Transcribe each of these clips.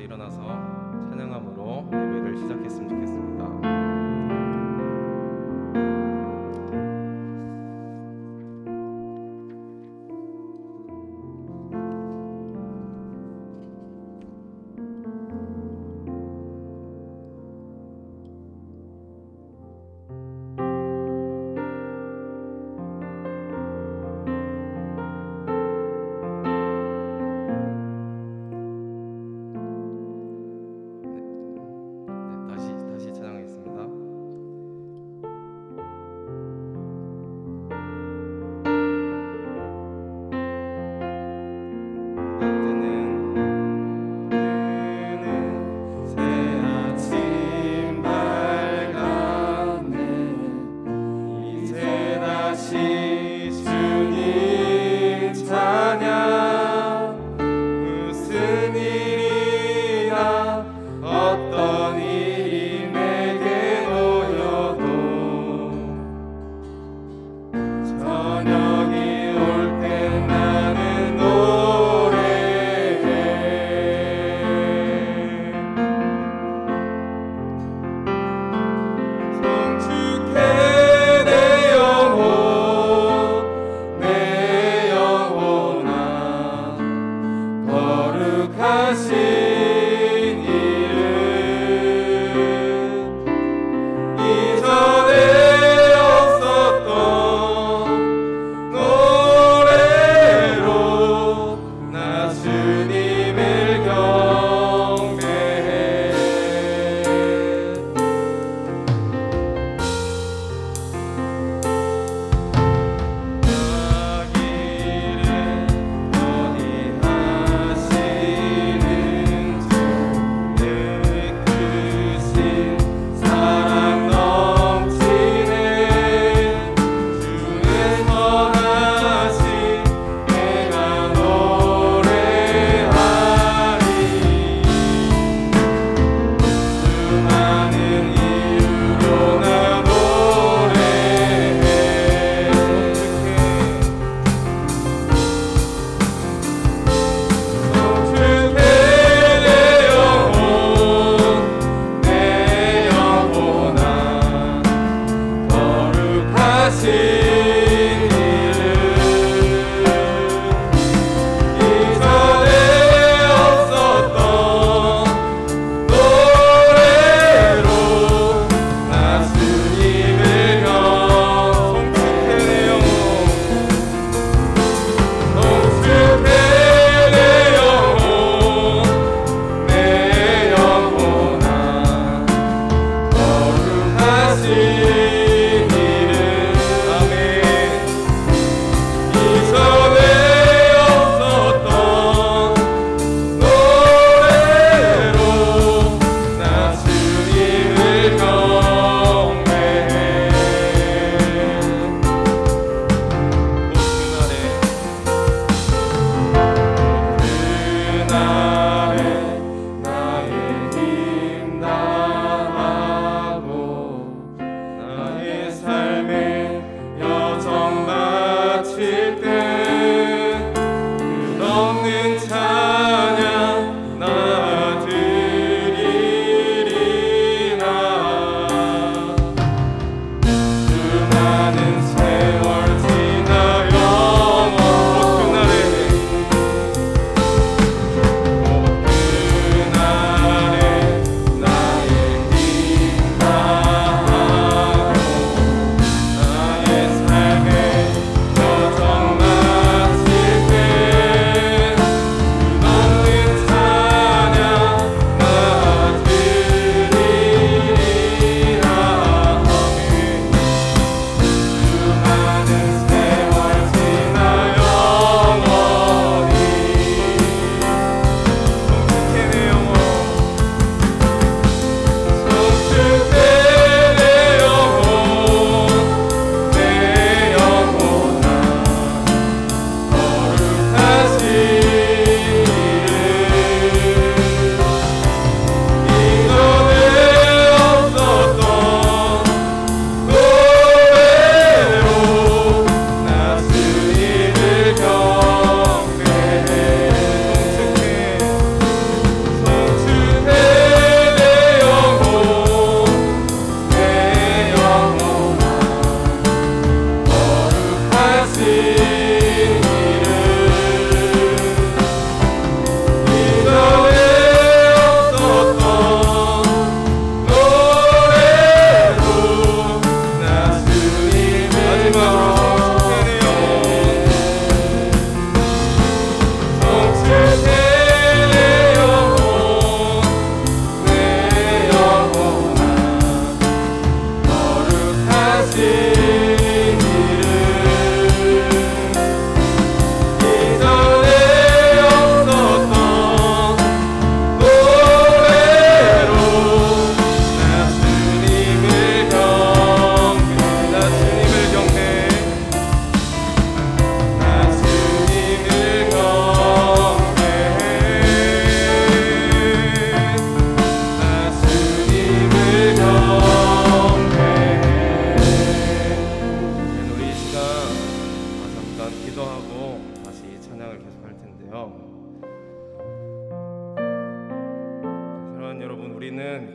일어나서 찬양함으로 예배를 시작했으면 좋겠습니다.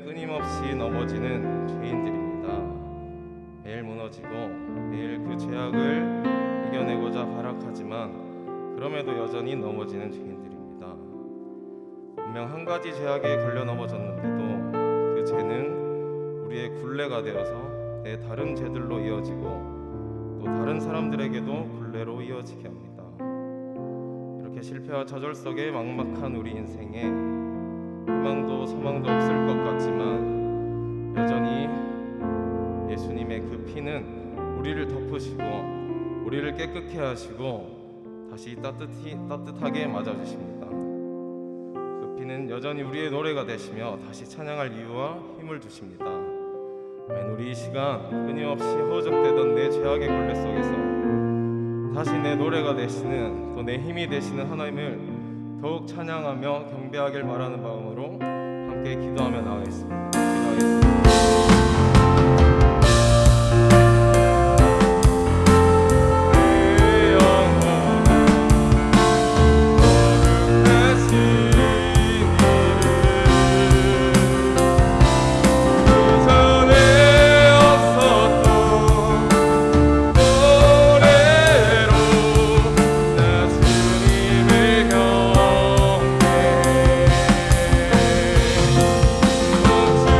끊임없이 넘어지는 죄인들입니다. 매일 무너지고 매일 그 죄악을 이겨내고자 발악하지만 그럼에도 여전히 넘어지는 죄인들입니다. 분명 한 가지 죄악에 걸려 넘어졌는데도 그 죄는 우리의 굴레가 되어서 내 다른 죄들로 이어지고 또 다른 사람들에게도 굴레로 이어지게 합니다. 이렇게 실패와 좌절 속에 막막한 우리 인생에 희망도 소망도 없을 것 같지만 여전히 예수님의 그 피는 우리를 덮으시고 우리를 깨끗게 하시고 다시 따뜻하게 맞아주십니다. 그 피는 여전히 우리의 노래가 되시며 다시 찬양할 이유와 힘을 주십니다. 아멘. 우리 이 시간 끊임없이 허우적대던 내 죄악의 굴레 속에서 다시 내 노래가 되시는 또 내 힘이 되시는 하나님을 더욱 찬양하며 경배하길 바라는 마음으로 함께 기도하며 나가겠습니다. 기도하겠습니다. 주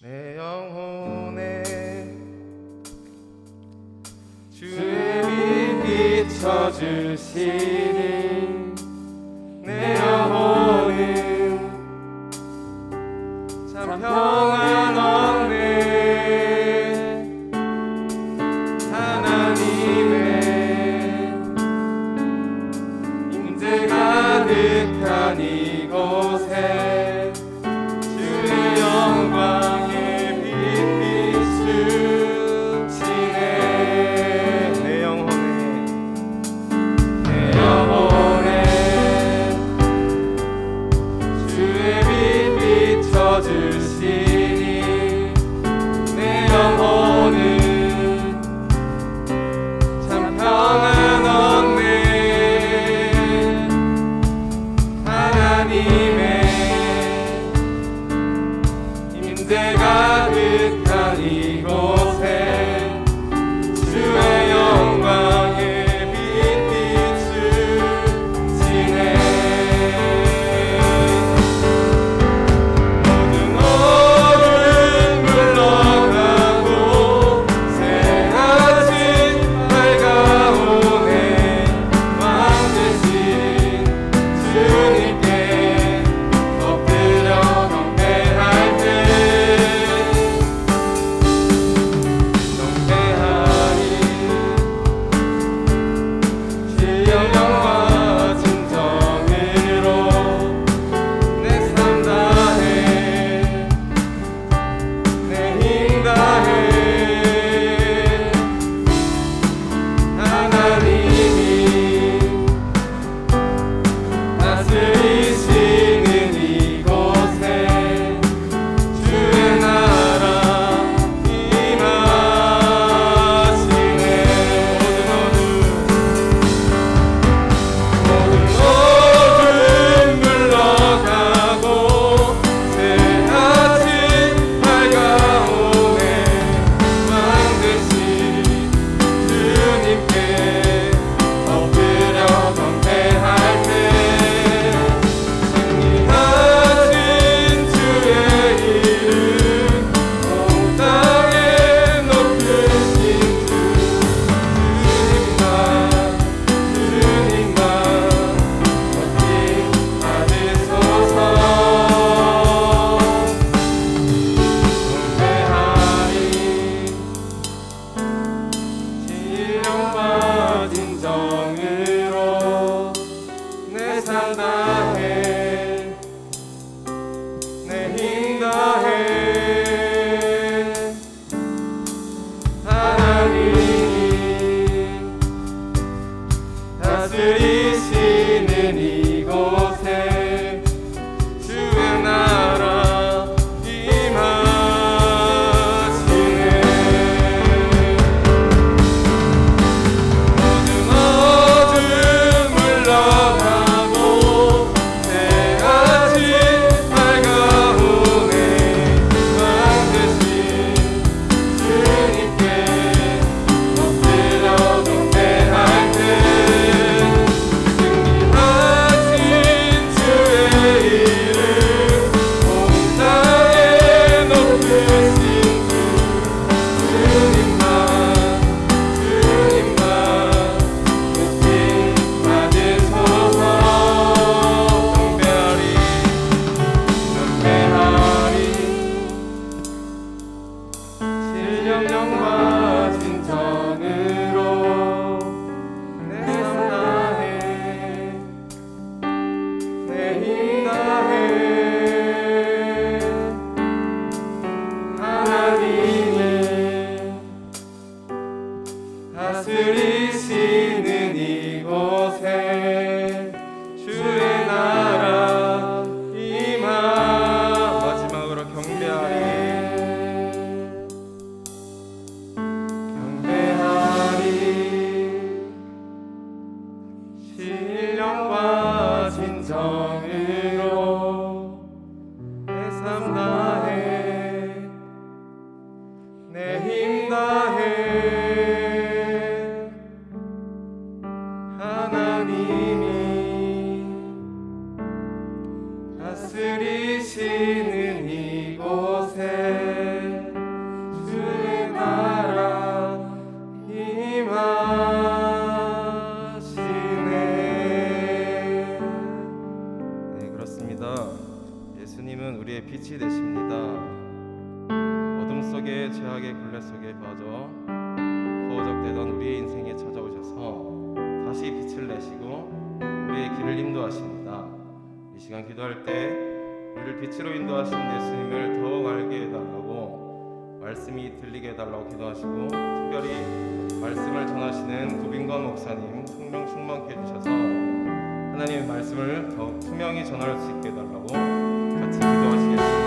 내 영혼에 주의 빛 비춰주시니 내 영혼은 참 평안 얻네. 하나님의 임재 가득한 이곳에 주의 영광의 빛 비추시네. 내 영혼에 주의 빛 비춰주시니 내 영혼은 참 평안 얻네. 하나님의 임재 가득한 이곳에 주의 영광의 빛 비추시네. 모든 어둠 물러가고 새 아침 밝아오네. 왕 되신 주님께 엎드려 경배할 때 빛이 되십니다. 어둠 속에 죄악의 굴레 속에 빠져 허우적대던 우리의 인생에 찾아오셔서 다시 빛을 내시고 우리의 길을 인도하십니다. 이 시간 기도할 때 우리를 빛으로 인도하신 예수님을 더욱 알게 해달라고, 말씀이 들리게 해달라고 기도하시고, 특별히 말씀을 전하시는 구빈건 목사님 성령 충만케 해주셔서 하나님의 말씀을 더욱 투명히 전할 수 있게 해달라고 같이 기도하시겠습니다.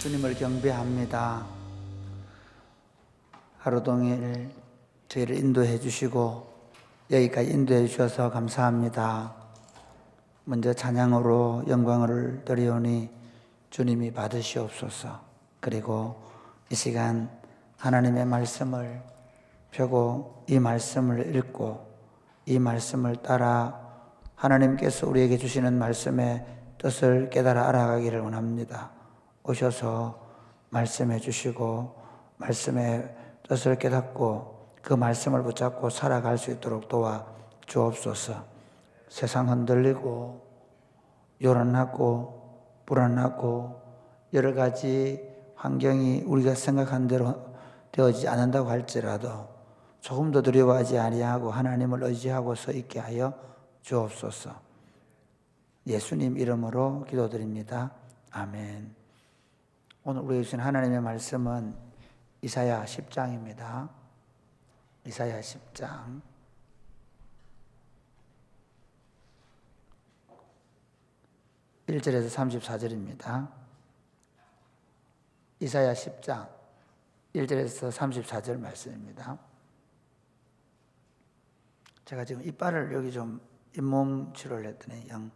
주님을 경배합니다. 하루 동일 저희를 인도해 주시고 여기까지 인도해 주셔서 감사합니다. 먼저 찬양으로 영광을 드리오니 주님이 받으시옵소서. 그리고 이 시간 하나님의 말씀을 펴고 이 말씀을 읽고 이 말씀을 따라 하나님께서 우리에게 주시는 말씀의 뜻을 깨달아 알아가기를 원합니다. 오셔서 말씀해 주시고 말씀의 뜻을 깨닫고 그 말씀을 붙잡고 살아갈 수 있도록 도와 주옵소서. 세상 흔들리고 요란하고 불안하고 여러 가지 환경이 우리가 생각한 대로 되어지지 않는다고 할지라도 조금 더 두려워하지 아니하고 하나님을 의지하고 서 있게 하여 주옵소서. 예수님 이름으로 기도드립니다. 아멘. 오늘 우리에게 주신 하나님의 말씀은 이사야 10장입니다. 이사야 10장 1절에서 34절입니다. 이사야 10장 1절에서 34절 말씀입니다. 제가 지금 이빨을 여기 좀 잇몸 치료를 했더니 영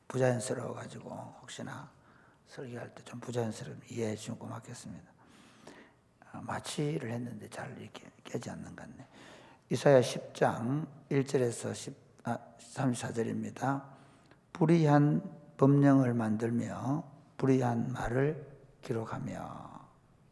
부자연스러워가지고 혹시나 설교할 때 좀 부자연스러우면 이해해 주시면 고맙겠습니다. 마취를 했는데 잘 이렇게 깨지 않는 것 같네. 이사야 10장 1절에서 34절입니다. 불의한 법령을 만들며 불의한 말을 기록하며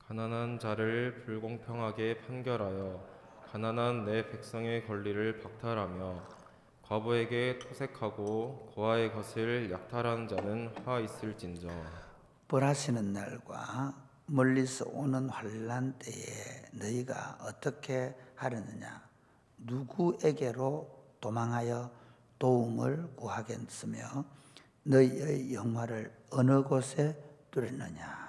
가난한 자를 불공평하게 판결하여 가난한 내 백성의 권리를 박탈하며 과부에게 토색하고 고아의 것을 약탈하는 자는 화 있을진저. 벌하시는 날과 멀리서 오는 환난 때에 너희가 어떻게 하려느냐? 누구에게로 도망하여 도움을 구하겠으며 너희의 영화를 어느 곳에 두렸느냐?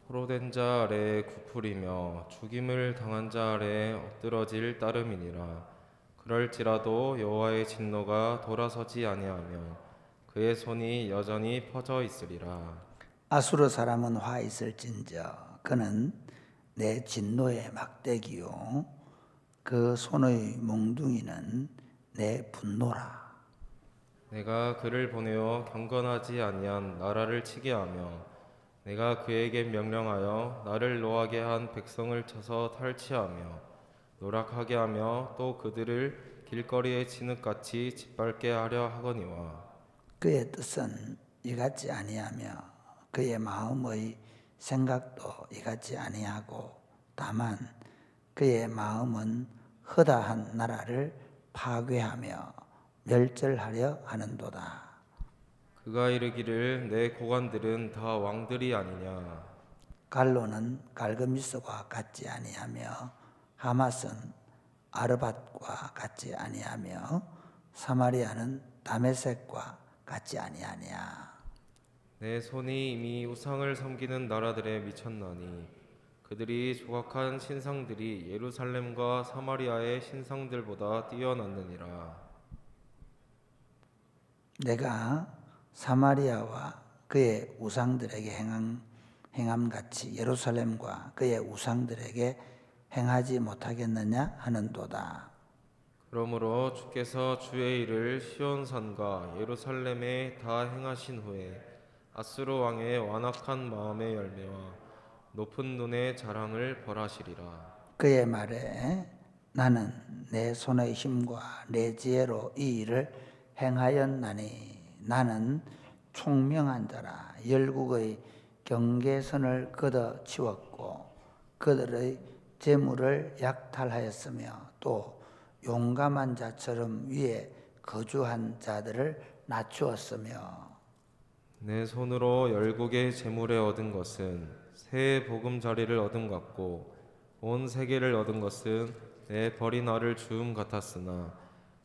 포로된 자 아래에 굽으리며 죽임을 당한 자 아래에 엎드러질 따름이니라. 그럴지라도 여호와의 진노가 돌아서지 아니하며 그의 손이 여전히 퍼져 있으리라. 아수르 사람은 화 있을진저 그는 내 진노의 막대기요 그 손의 몽둥이는 내 분노라. 내가 그를 보내어 경건하지 아니한 나라를 치게 하며 내가 그에게 명령하여 나를 노하게 한 백성을 쳐서 탈취하며 노락하게 하며 또 그들을 길거리의 진흙같이 짓밟게 하려 하거니와. 그의 뜻은 이같지 아니하며 그의 마음의 생각도 이같지 아니하고 다만 그의 마음은 허다한 나라를 파괴하며 멸절하려 하는도다. 그가 이르기를 내 고관들은 다 왕들이 아니냐. 갈로는 갈그미스와 같지 아니하며 하맛은 아르밧과 같지 아니하며 사마리아는 다메섹과 같지 아니하냐. 내 손이 이미 우상을 섬기는 나라들에 미쳤나니 그들이 조각한 신상들이 예루살렘과 사마리아의 신상들보다 뛰어났느니라. 내가 사마리아와 그의 우상들에게 행함같이 예루살렘과 그의 우상들에게 행하지 못하겠느냐 하는도다. 그러므로 주께서 주의 일을 시온산과 예루살렘에 다 행하신 후에 아수르 왕의 완악한 마음의 열매와 높은 눈의 자랑을 벌하시리라. 그의 말에 나는 내 손의 힘과 내 지혜로 이 일을 행하였나니 나는 총명한 자라. 열국의 경계선을 걷어치웠고 그들의 재물을 약탈하였으며 또 용감한 자처럼 위에 거주한 자들을 낮추었으며 내 손으로 열국의 재물에 얻은 것은 새 보금자리를 얻음 같고 온 세계를 얻은 것은 내 버린 알을 주움 같았으나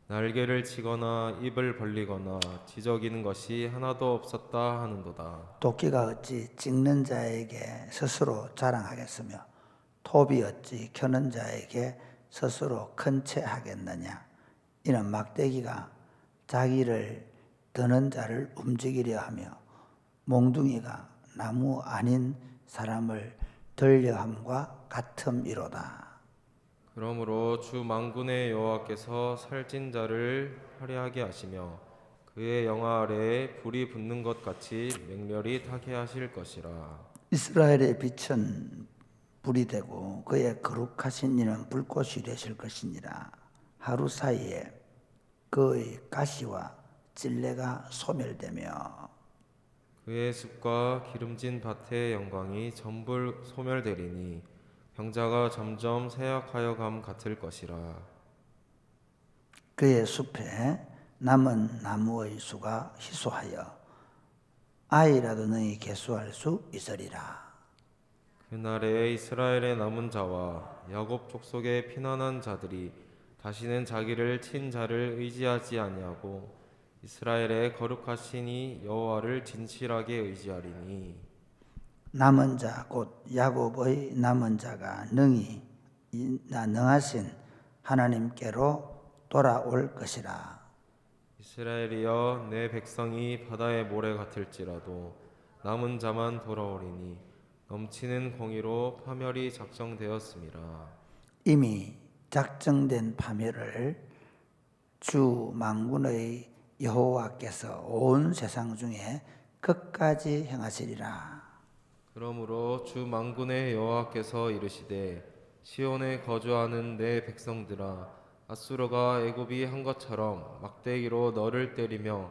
날개를 치거나 입을 벌리거나 지저귀는 것이 하나도 없었다 하는도다. 도끼가 어찌 찍는 자에게 스스로 자랑하겠으며 톱이 어찌 켜는 자에게 스스로 큰 채 하겠느냐. 이는 막대기가 자기를 드는 자를 움직이려 하며 몽둥이가 나무 아닌 사람을 들려 함과 같음이로다. 그러므로 주 만군의 여호와께서 살찐 자를 화려하게 하시며 그의 영화 아래에 불이 붙는 것 같이 맹렬히 타게 하실 것이라. 이스라엘의 빛은 불이 되고 그의 거룩하신 이는 불꽃이 되실 것이니라. 하루 사이에 그의 가시와 찔레가 소멸되며 그의 숲과 기름진 밭의 영광이 전부 소멸되리니 병자가 점점 쇠약하여 감 같을 것이라. 그의 숲에 남은 나무의 수가 희소하여 아이라도 너희 개수할 수 있으리라. 그날에 이스라엘의 남은 자와 야곱 족속의 피난한 자들이 다시는 자기를 친 자를 의지하지 아니하고 이스라엘의 거룩하시니 여호와를 진실하게 의지하리니. 남은 자 곧 야곱의 남은 자가 능하신 하나님께로 돌아올 것이라. 이스라엘이여 내 백성이 바다의 모래 같을지라도 남은 자만 돌아오리니 넘치는 공의로 파멸이 작정되었음이라. 이미 작정된 파멸을 주 만군의 여호와께서 온 세상 중에 끝까지 행하시리라. 그러므로 주 만군의 여호와께서 이르시되 시온에 거주하는 내 백성들아 아수르가 애굽이 한 것처럼 막대기로 너를 때리며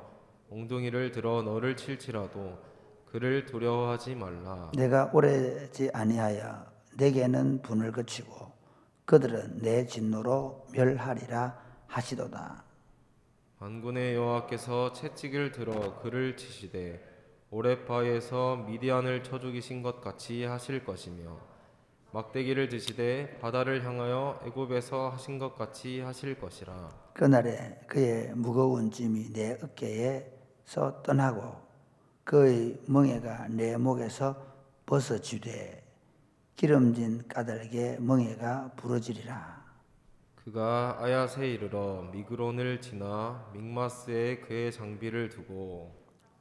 몽둥이를 들어 너를 칠지라도 그를 두려워하지 말라. 내가 오래지 아니하여 내게는 분을 그치고 그들은 내 진노로 멸하리라 하시도다. 만군의 여호와께서 채찍을 들어 그를 치시되 오랫바위에서 미디안을 쳐 죽이신 것 같이 하실 것이며 막대기를 드시되 바다를 향하여 애굽에서 하신 것 같이 하실 것이라. 그날에 그의 무거운 짐이 내 어깨에서 떠나고 그의 멍에가 내 목에서 벗어지되 기름진 까닭에 멍에가 부러지리라. 그가 아야세 이르러 미그론을 지나 믹마스에 그의 장비를 두고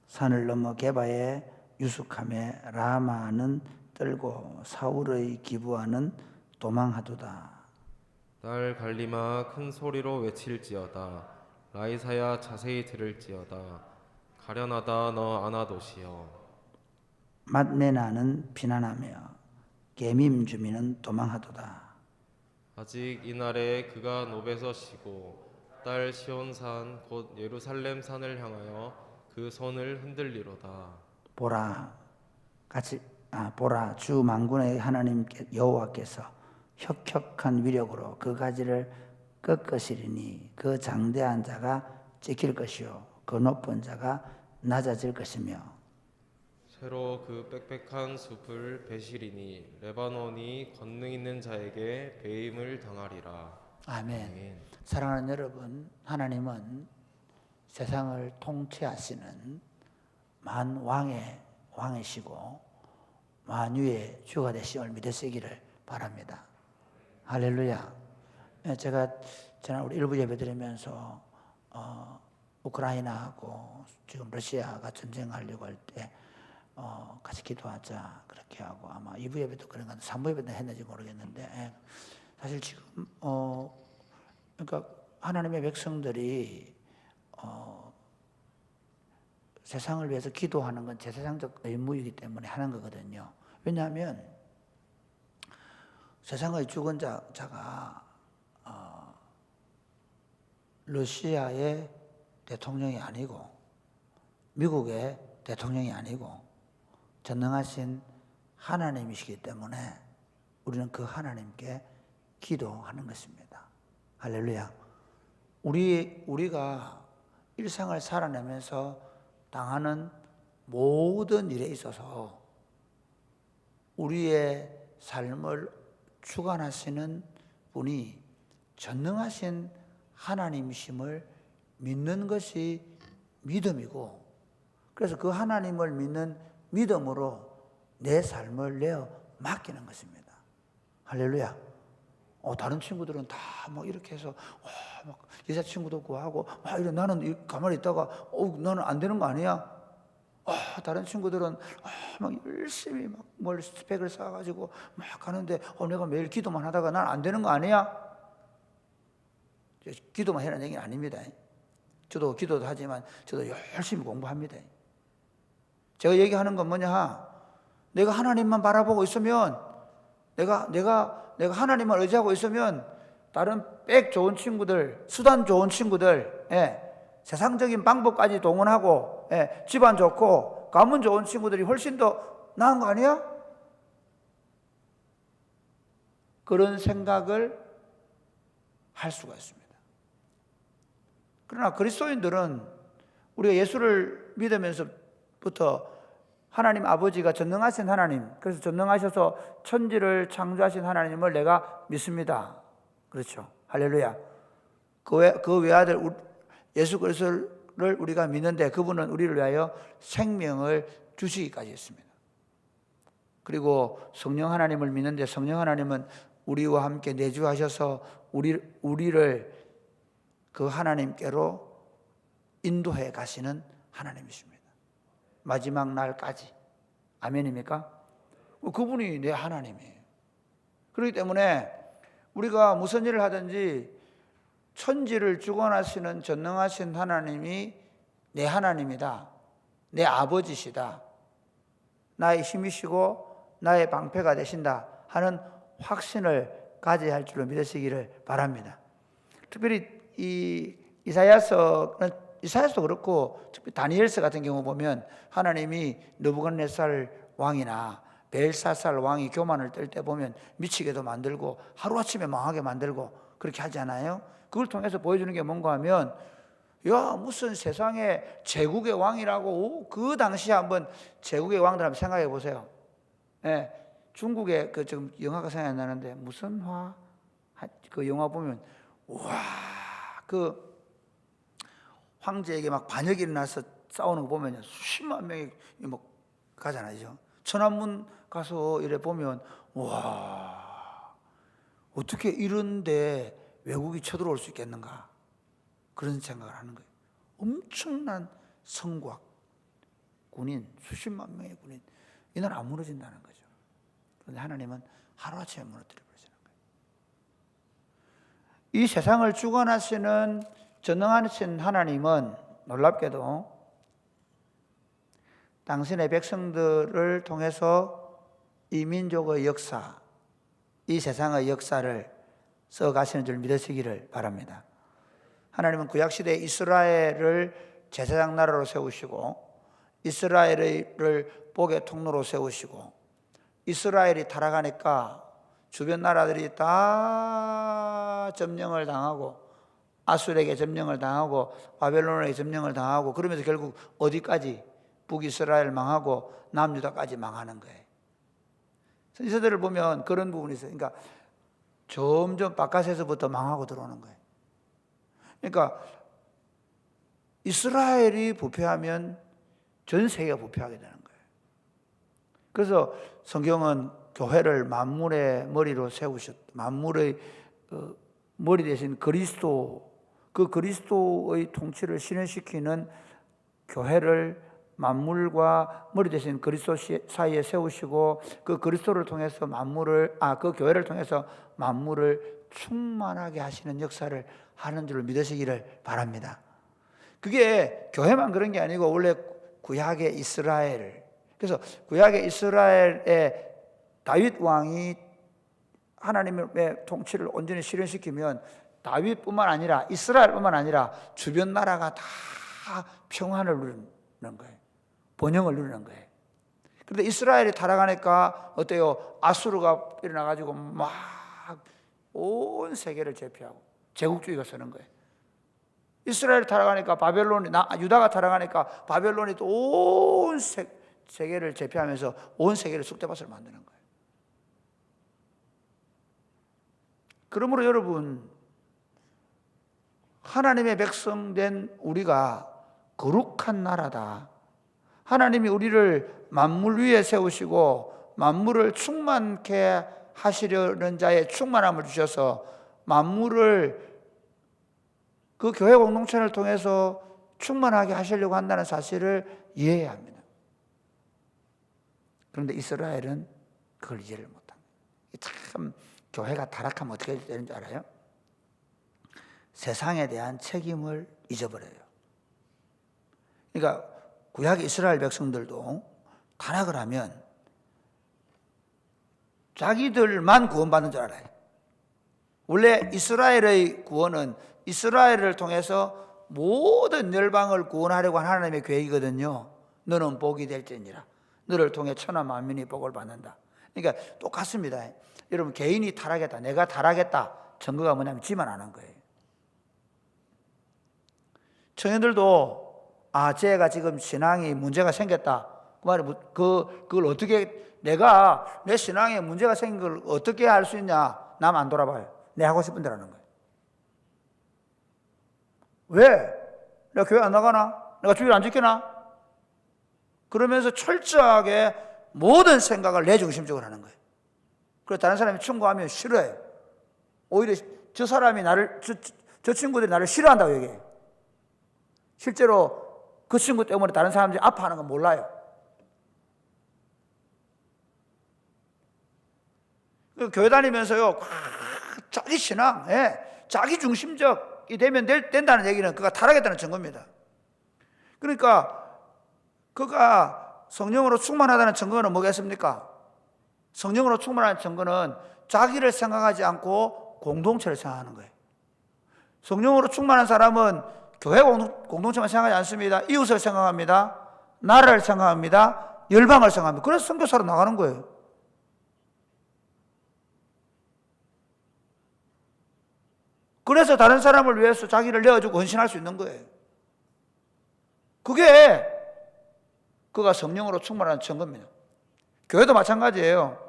산을 넘어 게바에 유숙함에 라마는 떨고 사울의 기부하는 도망하도다. 딸 갈리마 큰 소리로 외칠지어다. 라이사야 자세히 들을지어다. 가련하다 너 아나도시여. 맛메나는 비난하며 게밈 주민은 도망하도다. 아직 이날에 그가 노베서 쉬고 딸 시온산 곧 예루살렘 산을 향하여 그 손을 흔들리로다. 보라 주 만군의 하나님 여호와께서 혁혁한 위력으로 그 가지를 꺾으시리니 그 장대한 자가 찍힐 것이요 그 높은 자가 낮아질 것이며 새로 그 빽빽한 숲을 베시리니 레바논이 권능 있는 자에게 배임을 당하리라. 아멘. 사랑하는 여러분, 하나님은 세상을 통치하시는 왕이시고 만유의 주가 되심을 믿으시기를 바랍니다. 할렐루야. 제가 지난 우리 일부 예배 드리면서 우크라이나하고 지금 러시아가 전쟁하려고 할 때 같이 기도하자 그렇게 하고 아마 2부 예배도 그런 건데 3부 예배도 했는지 모르겠는데 사실 지금 그러니까 하나님의 백성들이 세상을 위해서 기도하는 건 제사장적 의무이기 때문에 하는 거거든요. 왜냐하면 세상의 주권자가 러시아의 대통령이 아니고 미국의 대통령이 아니고 전능하신 하나님이시기 때문에 우리는 그 하나님께 기도하는 것입니다. 할렐루야. 우리가 일상을 살아내면서 당하는 모든 일에 있어서 우리의 삶을 주관하시는 분이 전능하신 하나님이심을 믿는 것이 믿음이고, 그래서 그 하나님을 믿는 믿음으로 내 삶을 내어 맡기는 것입니다. 할렐루야. 다른 친구들은 다 뭐 이렇게 해서 막 여자친구도 구하고 이래 나는 가만히 있다가 나는 안 되는 거 아니야? 다른 친구들은 막 열심히 막 뭘 스펙을 쌓아가지고 막 가는데 내가 매일 기도만 하다가 난 안 되는 거 아니야? 기도만 해라는 얘기는 아닙니다. 저도 기도도 하지만 저도 열심히 공부합니다. 제가 얘기하는 건 뭐냐? 내가 하나님만 바라보고 있으면 내가 하나님을 의지하고 있으면 다른 백 좋은 친구들, 수단 좋은 친구들, 세상적인 방법까지 동원하고 집안 좋고 가문 좋은 친구들이 훨씬 더 나은 거 아니야? 그런 생각을 할 수가 있습니다. 그러나 그리스도인들은 우리가 예수를 믿으면서부터 하나님 아버지가 전능하신 하나님, 그래서 전능하셔서 천지를 창조하신 하나님을 내가 믿습니다. 그렇죠. 할렐루야. 그 외아들 예수 그리스도를 우리가 믿는데 그분은 우리를 위하여 생명을 주시기까지 했습니다. 그리고 성령 하나님을 믿는데 성령 하나님은 우리와 함께 내주하셔서 우리를 그 하나님께로 인도해 가시는 하나님이십니다. 마지막 날까지. 아멘입니까? 그분이 내 하나님이에요. 그렇기 때문에 우리가 무슨 일을 하든지 천지를 주관하시는 전능하신 하나님이 내 하나님이다. 내 아버지시다. 나의 힘이시고 나의 방패가 되신다 하는 확신을 가져야 할 줄로 믿으시기를 바랍니다. 특별히 이 이사야서도 그렇고 특히 다니엘서 같은 경우 보면 하나님이 느부갓네살 왕이나 벨사살 왕이 교만을 떨 때 보면 미치게도 만들고 하루아침에 망하게 만들고 그렇게 하잖아요. 그걸 통해서 보여주는 게 뭔가 하면 무슨 세상에 제국의 왕이라고 그 당시에 한번 제국의 왕들 한번 생각해 보세요. 중국의 지금 영화가 생각이 나는데 무슨 화? 그 영화 보면 그 황제에게 막 반역이 일어나서 싸우는 거 보면 수십만 명이 막 가잖아요. 천안문 가서 이래 보면 어떻게 이런데 외국이 쳐들어올 수 있겠는가 그런 생각을 하는 거예요. 엄청난 성곽, 군인, 수십만 명의 군인, 이 나라 안 무너진다는 거죠. 그런데 하나님은 하루아침에 무너뜨려 버리시는 거예요. 이 세상을 주관하시는 전능하신 하나님은 놀랍게도 당신의 백성들을 통해서 이 민족의 역사, 이 세상의 역사를 써가시는 줄 믿으시기를 바랍니다. 하나님은 구약시대에 이스라엘을 제사장 나라로 세우시고 이스라엘을 복의 통로로 세우시고 이스라엘이 타락하니까 주변 나라들이 다 점령을 당하고 아수르에게 점령을 당하고 바벨론에게 점령을 당하고 그러면서 결국 어디까지? 북이스라엘 망하고 남유다까지 망하는 거예요. 이 세대를 보면 그런 부분이 있어요. 그러니까 점점 바깥에서부터 망하고 들어오는 거예요. 그러니까 이스라엘이 부패하면 전 세계가 부패하게 되는 거예요. 그래서 성경은 교회를 만물의 머리로 세우셨, 만물의 머리 대신 그리스도 그 그리스도의 통치를 실현시키는 교회를 만물과 머리 대신 그리스도 사이에 세우시고 그 그리스도를 통해서 그 교회를 통해서 만물을 충만하게 하시는 역사를 하는 줄 믿으시기를 바랍니다. 그게 교회만 그런 게 아니고 원래 구약의 이스라엘, 그래서 구약의 이스라엘의 다윗 왕이 하나님의 통치를 온전히 실현시키면 다윗뿐만 아니라 이스라엘뿐만 아니라 주변 나라가 다 평안을 누리는 거예요. 번영을 누리는 거예요. 그런데 이스라엘이 타락하니까 어때요? 아수르가 일어나가지고 막 온 세계를 제패하고 제국주의가 서는 거예요. 이스라엘이 타락하니까 유다가 타락하니까 바벨론이 또 온 세계를 제패하면서 온 세계를 쑥대밭을 만드는 거예요. 그러므로 여러분, 하나님의 백성된 우리가 거룩한 나라다. 하나님이 우리를 만물 위에 세우시고 만물을 충만케 하시려는 자의 충만함을 주셔서 만물을 그 교회 공동체를 통해서 충만하게 하시려고 한다는 사실을 이해해야 합니다. 그런데 이스라엘은 그걸 이해를 못합니다. 참 교회가 타락하면 어떻게 되는 줄 알아요? 세상에 대한 책임을 잊어버려요. 그러니까 구약 이스라엘 백성들도 타락을 하면 자기들만 구원받는 줄 알아요. 원래 이스라엘의 구원은 이스라엘을 통해서 모든 열방을 구원하려고 하는 하나님의 계획이거든요. 너는 복이 될지니라. 너를 통해 천하 만민이 복을 받는다. 그러니까 똑같습니다. 여러분, 개인이 타락했다, 내가 타락했다, 증거가 뭐냐면 지만 안 한 거예요. 청년들도 쟤가 지금 신앙이 문제가 생겼다. 그 말이 그걸 어떻게 내가 내 신앙에 문제가 생긴 걸 어떻게 알 수 있냐? 남 안 돌아봐요. 내 하고 싶은 대로 하는 거예요. 왜? 내가 교회 안 나가나? 내가 주일 안 지키나? 그러면서 철저하게 모든 생각을 내 중심적으로 하는 거예요. 그래서 다른 사람이 충고하면 싫어해요. 오히려 저 사람이 저 친구들이 나를 싫어한다고 얘기해요. 실제로 그 친구 때문에 다른 사람들이 아파하는 건 몰라요. 교회 다니면서요, 자기 신앙, 자기 중심적이 되면 된다는 얘기는 그가 타락했다는 증거입니다. 그러니까 그가 성령으로 충만하다는 증거는 뭐겠습니까? 성령으로 충만한 증거는 자기를 생각하지 않고 공동체를 생각하는 거예요. 성령으로 충만한 사람은 교회 공동체만 생각하지 않습니다. 이웃을 생각합니다. 나라를 생각합니다. 열방을 생각합니다. 그래서 선교사로 나가는 거예요. 그래서 다른 사람을 위해서 자기를 내어주고 헌신할 수 있는 거예요. 그게 그가 성령으로 충만한 증거입니다. 교회도 마찬가지예요.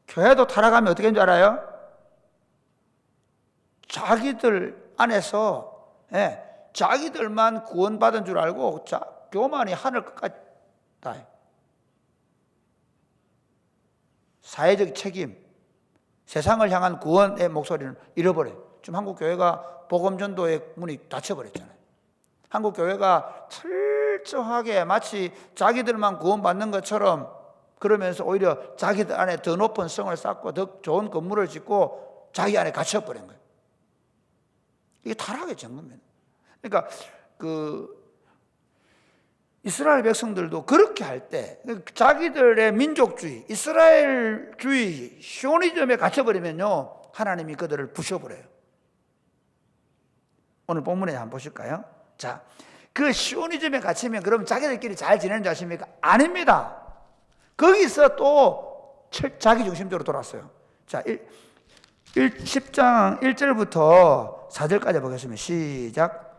교회도 타락하면 어떻게 되는 줄 알아요? 자기들 안에서 자기들만 구원받은 줄 알고 교만이 하늘 끝까지 다 해요. 사회적 책임, 세상을 향한 구원의 목소리는 잃어버려요. 지금 한국 교회가 복음 전도의 문이 닫혀버렸잖아요. 한국 교회가 철저하게 마치 자기들만 구원받는 것처럼 그러면서 오히려 자기들 안에 더 높은 성을 쌓고 더 좋은 건물을 짓고 자기 안에 갇혀버린 거예요. 이게 타락의 증거입니다. 그러니까 이스라엘 백성들도 그렇게 할 때 자기들의 민족주의, 이스라엘주의, 시오니즘에 갇혀버리면요, 하나님이 그들을 부셔버려요. 오늘 본문에 한번 보실까요? 자, 그 시오니즘에 갇히면 그럼 자기들끼리 잘 지내는 줄 아십니까? 아닙니다. 거기서 또 자기 중심적으로 돌았어요. 자, 10장 1절부터 4절까지 보겠습니다. 시작.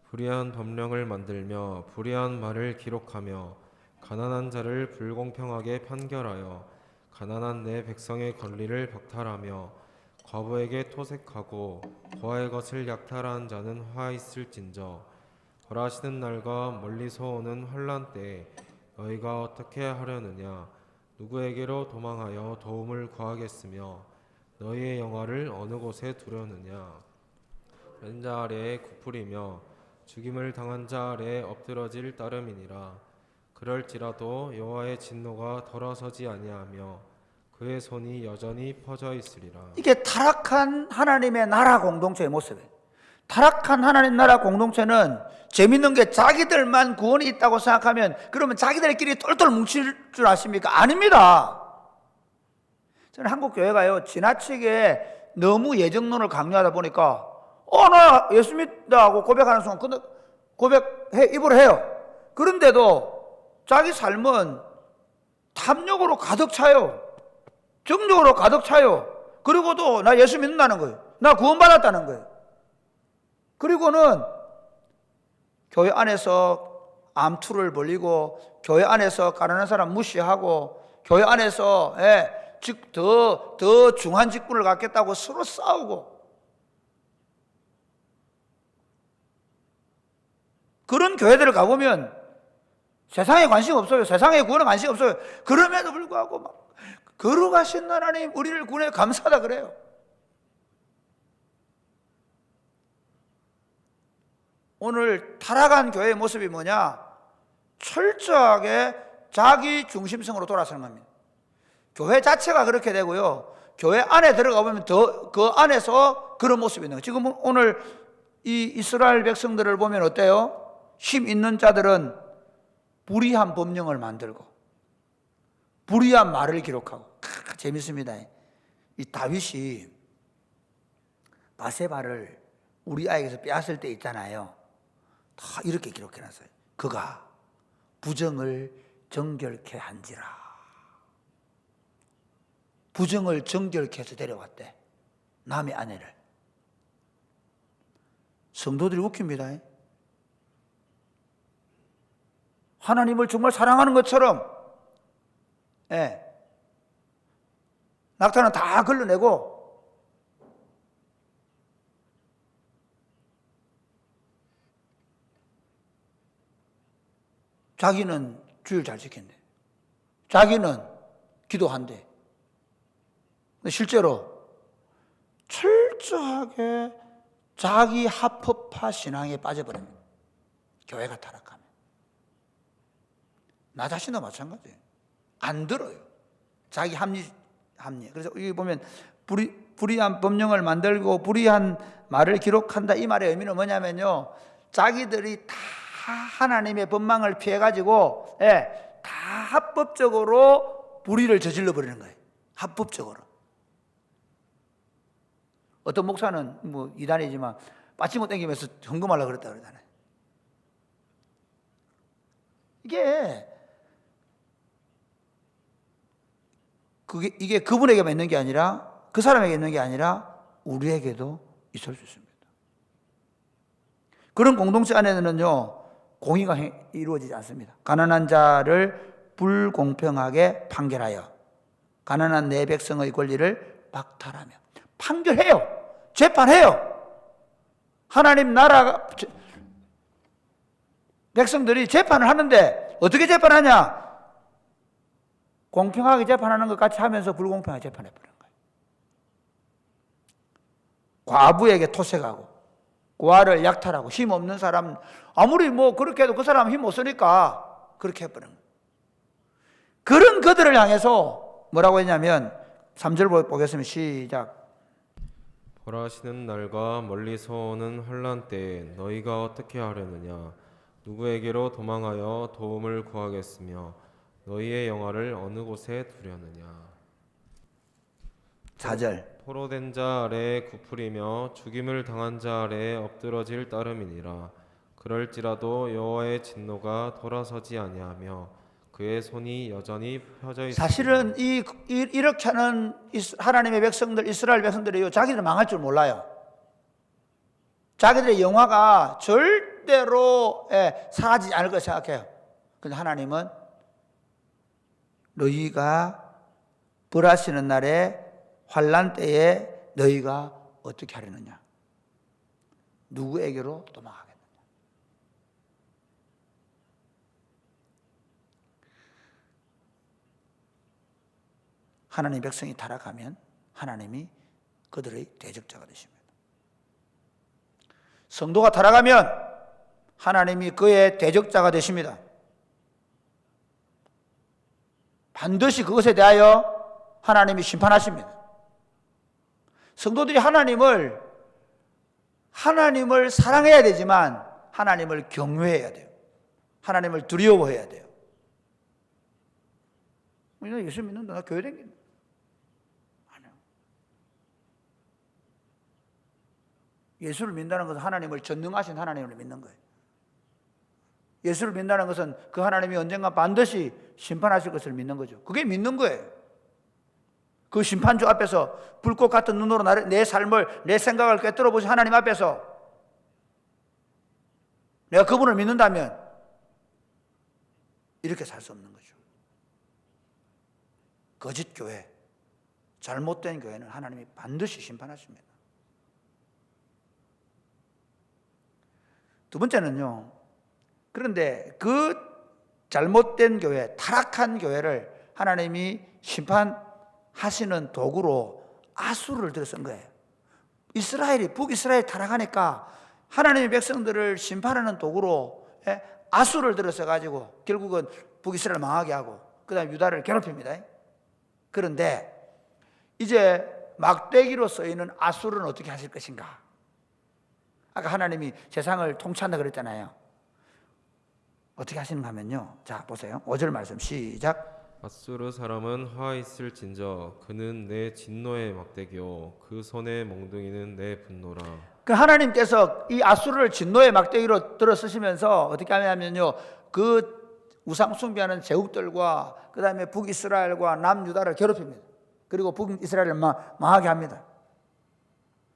불의한 법령을 만들며 불의한 말을 기록하며 가난한 자를 불공평하게 판결하여 가난한 내 백성의 권리를 박탈하며 과부에게 토색하고 고아의 것을 약탈한 자는 화 있을진저 벌하시는 날과 멀리서 오는 환난 때에 너희가 어떻게 하려느냐 누구에게로 도망하여 도움을 구하겠으며 너희의 영화를 어느 곳에 두려느냐 된 자 아래에 굽으리며 죽임을 당한 자 아래에 엎드러질 따름이니라. 그럴지라도 여호와의 진노가 돌아서지 아니하며 그의 손이 여전히 퍼져 있으리라. 이게 타락한 하나님의 나라 공동체의 모습이에요. 타락한 하나님 나라 공동체는 재밌는 게 자기들만 구원이 있다고 생각하면 그러면 자기들끼리 똘똘 뭉칠 줄 아십니까? 아닙니다. 저는 한국 교회가요 지나치게 너무 예정론을 강요하다 보니까 나 예수 믿다 하고 고백하는 순간 입으로 해요. 그런데도 자기 삶은 탐욕으로 가득 차요. 정욕으로 가득 차요. 그리고도 나 예수 믿는다는 거예요. 나 구원받았다는 거예요. 그리고는 교회 안에서 암투를 벌리고 교회 안에서 가난한 사람 무시하고 교회 안에서 더 중한 직분을 갖겠다고 서로 싸우고 그런 교회들을 가보면 세상에 관심 없어요. 세상에 구원에 관심 없어요. 그럼에도 불구하고 막 거룩하신 하나님 우리를 구원해 감사하다 그래요. 오늘 타락한 교회의 모습이 뭐냐? 철저하게 자기 중심성으로 돌아서는 겁니다. 교회 자체가 그렇게 되고요. 교회 안에 들어가 보면 더 그 안에서 그런 모습이 있는 거예요. 지금 오늘 이 이스라엘 백성들을 보면 어때요? 힘 있는 자들은 불의한 법령을 만들고 불의한 말을 기록하고 재밌습니다. 이 다윗이 바세바를 우리아에게서 빼앗을 때 있잖아요. 다 이렇게 기록해놨어요. 그가 부정을 정결케 한지라. 부정을 정결케 해서 데려왔대. 남의 아내를. 성도들이 웃깁니다. 하나님을 정말 사랑하는 것처럼 낙타는 다 걸러내고 자기는 주일 잘 지킨대. 자기는 기도한대. 근데 실제로 철저하게 자기 합법화 신앙에 빠져버립니다. 교회가 타락하면. 나 자신도 마찬가지예요. 안 들어요. 자기 합리. 그래서 여기 보면 불의한 법령을 만들고 불의한 말을 기록한다. 이 말의 의미는 뭐냐면요. 자기들이 다 하나님의 법망을 피해가지고 다 합법적으로 불의를 저질러 버리는 거예요. 합법적으로. 어떤 목사는 뭐 이단이지만 빠치못 땡기면서 헌금하려고 그랬다 그러잖아요. 이게 그분에게만 있는 게 아니라 그 사람에게 있는 게 아니라 우리에게도 있을 수 있습니다. 그런 공동체 안에는요 공의가 이루어지지 않습니다. 가난한 자를 불공평하게 판결하여 가난한 내 백성의 권리를 박탈하며 판결해요. 재판해요. 하나님 나라 백성들이 재판을 하는데 어떻게 재판하냐? 공평하게 재판하는 것 같이 하면서 불공평하게 재판해버리는 거예요. 과부에게 토색하고 고아를 약탈하고 힘없는 사람 아무리 뭐 그렇게 해도 그 사람은 힘 못 쓰니까 그렇게 해버리는 거예요. 그런 그들을 향해서 뭐라고 했냐면 3절 보겠습니다. 시작. 벌하시는 날과 멀리서 오는 환난 때에 너희가 어떻게 하려느냐? 누구에게로 도망하여 도움을 구하겠으며 너희의 영화를 어느 곳에 두려느냐? 4절. 포로된 자 아래에 굽으리며 죽임을 당한 자 아래에 엎드러질 따름이니라. 그럴지라도 여호와의 진노가 돌아서지 아니하며 그의 손이 여전히 펴져 있으리라. 사실은 이렇게 하는 하나님의 백성들, 이스라엘 백성들이요 자기들 망할 줄 몰라요. 자기들의 영화가 절대로 사라지지 않을 걸 생각해요. 근데 하나님은 너희가 벌하시는 날에 환난 때에 너희가 어떻게 하려느냐? 누구에게로 도망하겠느냐? 하나님 백성이 타락하면 하나님이 그들의 대적자가 되십니다. 성도가 타락하면 하나님이 그의 대적자가 되십니다. 반드시 그것에 대하여 하나님이 심판하십니다. 성도들이 하나님을 사랑해야 되지만 하나님을 경외해야 돼요. 하나님을 두려워해야 돼요. 나 예수 믿는다. 나 교회 다닌다. 아니요. 예수를 믿는다는 것은 하나님을 전능하신 하나님을 믿는 거예요. 예수를 믿는다는 것은 그 하나님이 언젠가 반드시 심판하실 것을 믿는 거죠. 그게 믿는 거예요. 그 심판주 앞에서 불꽃 같은 눈으로 내 삶을, 내 생각을 꿰뚫어 보신 하나님 앞에서 내가 그분을 믿는다면 이렇게 살 수 없는 거죠. 거짓 교회, 잘못된 교회는 하나님이 반드시 심판하십니다. 두 번째는요, 그런데 그 잘못된 교회, 타락한 교회를 하나님이 심판하시는 도구로 아수르를 들어 쓴 거예요. 북이스라엘이 타락하니까 하나님의 백성들을 심판하는 도구로 아수르를 들어 써가지고 결국은 북이스라엘을 망하게 하고 그 다음에 유다를 괴롭힙니다. 그런데 이제 막대기로 쓰이는 아수르는 어떻게 하실 것인가? 아까 하나님이 세상을 통치한다 그랬잖아요. 어떻게 하시는가 하면요, 자 보세요. 5절 말씀 시작. 아수르 사람은 화 있을진저 그는 내 진노의 막대기요 그 손의 몽둥이는 내 분노라. 그 하나님께서 이 아수르를 진노의 막대기로 들어 쓰시면서 어떻게 하냐면요, 그 우상 숭배하는 제국들과 그 다음에 북이스라엘과 남유다를 괴롭힙니다. 그리고 북이스라엘을 망하게 합니다.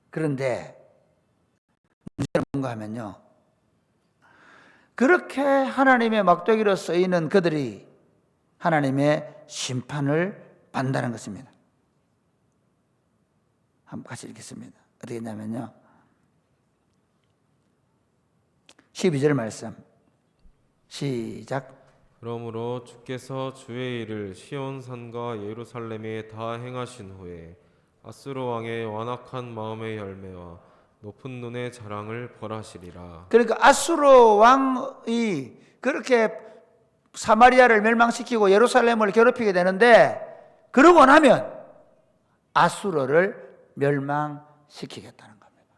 그런데 문제는 뭔가 하면요, 그렇게 하나님의 막대기로 쓰이는 그들이 하나님의 심판을 받는다는 것입니다. 한번 같이 읽겠습니다. 어떻게 했냐면요, 12절 말씀 시작. 그러므로 주께서 주의 일을 시온산과 예루살렘에 다 행하신 후에 아수르 왕의 완악한 마음의 열매와 높은 눈의 자랑을 벌하시리라. 그러니까 아수르 왕이 그렇게 사마리아를 멸망시키고 예루살렘을 괴롭히게 되는데, 그러고 나면 아수르를 멸망시키겠다는 겁니다.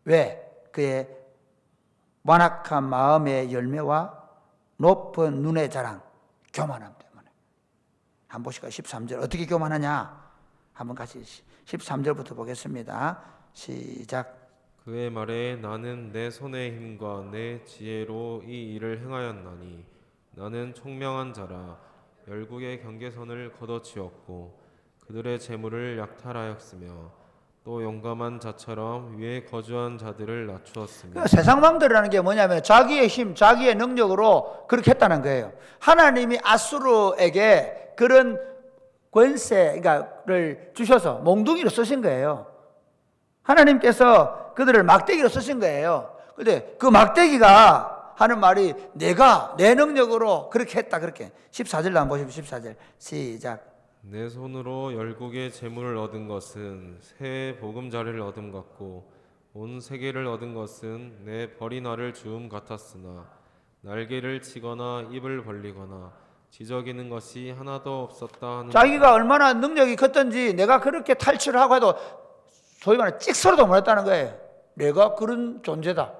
왜? 그의 완악한 마음의 열매와 높은 눈의 자랑, 교만함 때문에. 한번 보실까요? 13절 어떻게 교만하냐? 한번 같이 13절부터 보겠습니다. 시작. 그의 말에 나는 내 손의 힘과 내 지혜로 이 일을 행하였나니 나는 총명한 자라 열국의 경계선을 걷어치웠고 그들의 재물을 약탈하였으며 또 용감한 자처럼 위에 거주한 자들을 낮추었으며. 그러니까 세상 왕들이라는 게 뭐냐면 자기의 힘, 자기의 능력으로 그렇게 했다는 거예요. 하나님이 아수르에게 그런 권세를 주셔서 몽둥이로 쓰신 거예요. 하나님께서 그들을 막대기로 쓰신 거예요. 근데 그 막대기가 하는 말이 내가 내 능력으로 그렇게 했다, 그렇게. 14절로 한번 보십시오. 14절 시작. 내 손으로 열국의 재물을 얻은 것은 새 보금자리를 얻음 같고 온 세계를 얻은 것은 내 버린 알을 주움 같았으나 날개를 치거나 입을 벌리거나 지저귀는 것이 하나도 없었다 하는. 자기가 얼마나 능력이 컸던지 내가 그렇게 탈출을 하고 해도 소위 말하는 찍소리도 못했다는 거예요. 내가 그런 존재다,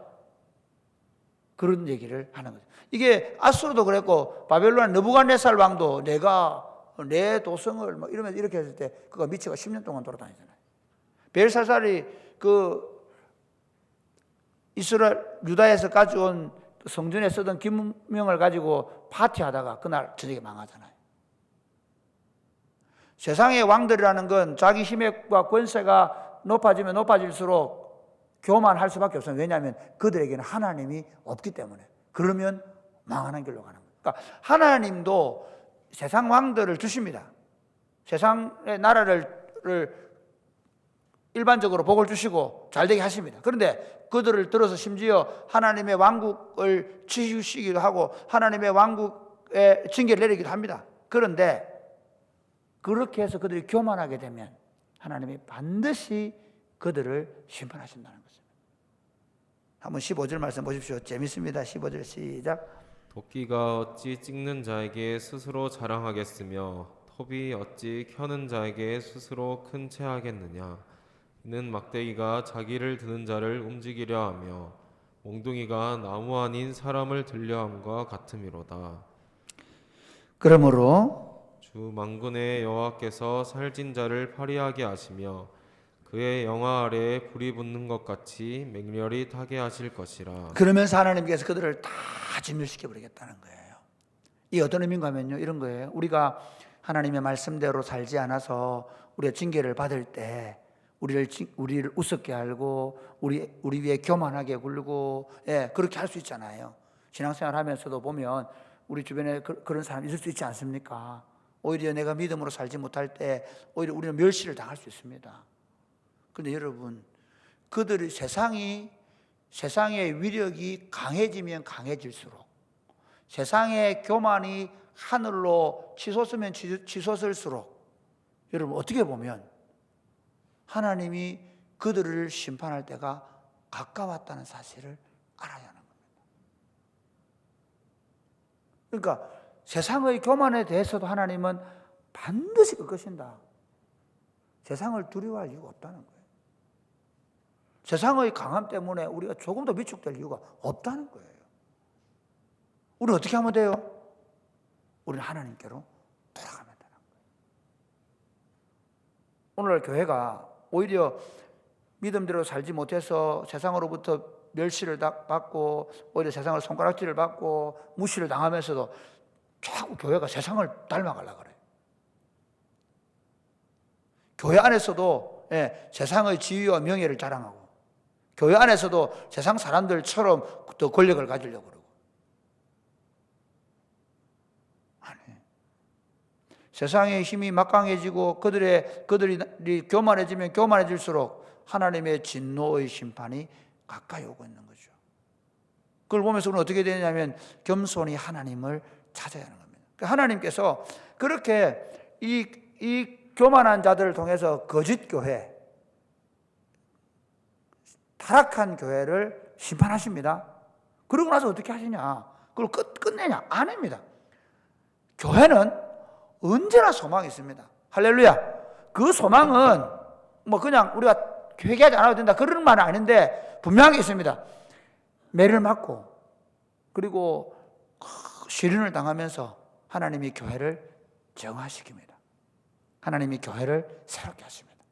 그런 얘기를 하는 거죠. 이게 아수르도 그랬고 바벨론 느부갓네살 왕도 내가 내 도성을 뭐 이러면서 이렇게 했을 때 그가 미치가 10년 동안 돌아다니잖아요. 벨사살이 그 이스라엘 유다에서 가져온 성전에 쓰던 기문명을 가지고 파티하다가 그날 저녁에 망하잖아요. 세상의 왕들이라는 건 자기 힘과 권세가 높아지면 높아질수록 교만할 수밖에 없어요. 왜냐하면 그들에게는 하나님이 없기 때문에. 그러면 망하는 길로 가는 거예요. 그러니까 하나님도 세상 왕들을 주십니다. 세상의 나라를 일반적으로 복을 주시고 잘되게 하십니다. 그런데 그들을 들어서 심지어 하나님의 왕국을 치우시기도 하고 하나님의 왕국에 징계를 내리기도 합니다. 그런데 그렇게 해서 그들이 교만하게 되면 하나님이 반드시 그들을 심판하신다는 것입니다. 한번 15절 말씀 보십시오. 재밌습니다. 15절 시작. 도끼가 어찌 찍는 자에게 스스로 자랑하겠으며 톱이 어찌 켜는 자에게 스스로 큰 체하겠느냐. 이는 막대기가 자기를 드는 자를 움직이려 하며 몽둥이가 나무 아닌 사람을 들려함과 같음이로다. 그러므로 주 만군의 여호와께서 살진 자를 파리하게 하시며 그의 영화 아래에 불이 붙는 것 같이 맹렬히 타게 하실 것이라. 그러면서 하나님께서 그들을 다 진멸시켜 버리겠다는 거예요. 이 어떤 의미인가 하면요, 이런 거예요. 우리가 하나님의 말씀대로 살지 않아서 우리가 징계를 받을 때 우리를 우습게 알고 우리 위에 교만하게 굴고, 예, 그렇게 할 수 있잖아요. 신앙생활 하면서도 보면 우리 주변에 그런 사람 있을 수 있지 않습니까? 오히려 내가 믿음으로 살지 못할 때 오히려 우리는 멸시를 당할 수 있습니다. 그런데 여러분, 그들이 세상의 위력이 강해지면 강해질수록, 세상의 교만이 하늘로 치솟으면 치솟을수록, 여러분 어떻게 보면 하나님이 그들을 심판할 때가 가까웠다는 사실을 알아야 하는 겁니다. 그러니까 세상의 교만에 대해서도 하나님은 반드시 꺾으신다. 세상을 두려워할 이유가 없다는 거예요. 세상의 강함 때문에 우리가 조금 더 위축될 이유가 없다는 거예요. 우리는 어떻게 하면 돼요? 우리는 하나님께로 돌아가면 되는 거예요. 오늘 교회가 오히려 믿음대로 살지 못해서 세상으로부터 멸시를 받고 오히려 세상을 손가락질을 받고 무시를 당하면서도 자꾸 교회가 세상을 닮아가려고 그래요. 교회 안에서도, 예, 세상의 지위와 명예를 자랑하고, 교회 안에서도 세상 사람들처럼 더 권력을 가지려고 그러고. 아니, 세상의 힘이 막강해지고 그들이 교만해지면 교만해질수록 하나님의 진노의 심판이 가까이 오고 있는 거죠. 그걸 보면서 우리는 어떻게 되냐면 겸손히 하나님을 찾아야 하는 겁니다. 하나님께서 그렇게 이 교만한 자들을 통해서 거짓 교회, 타락한 교회를 심판하십니다. 그러고 나서 어떻게 하시냐? 그걸 끝내냐? 안 합니다. 교회는 언제나 소망이 있습니다. 할렐루야. 그 소망은 뭐 그냥 우리가 회개하지 않아도 된다 그런 말은 아닌데 분명하게 있습니다. 매를 맞고 그리고 시련을 당하면서 하나님이 교회를 정화시킵니다. 하나님이 교회를 새롭게 하십니다.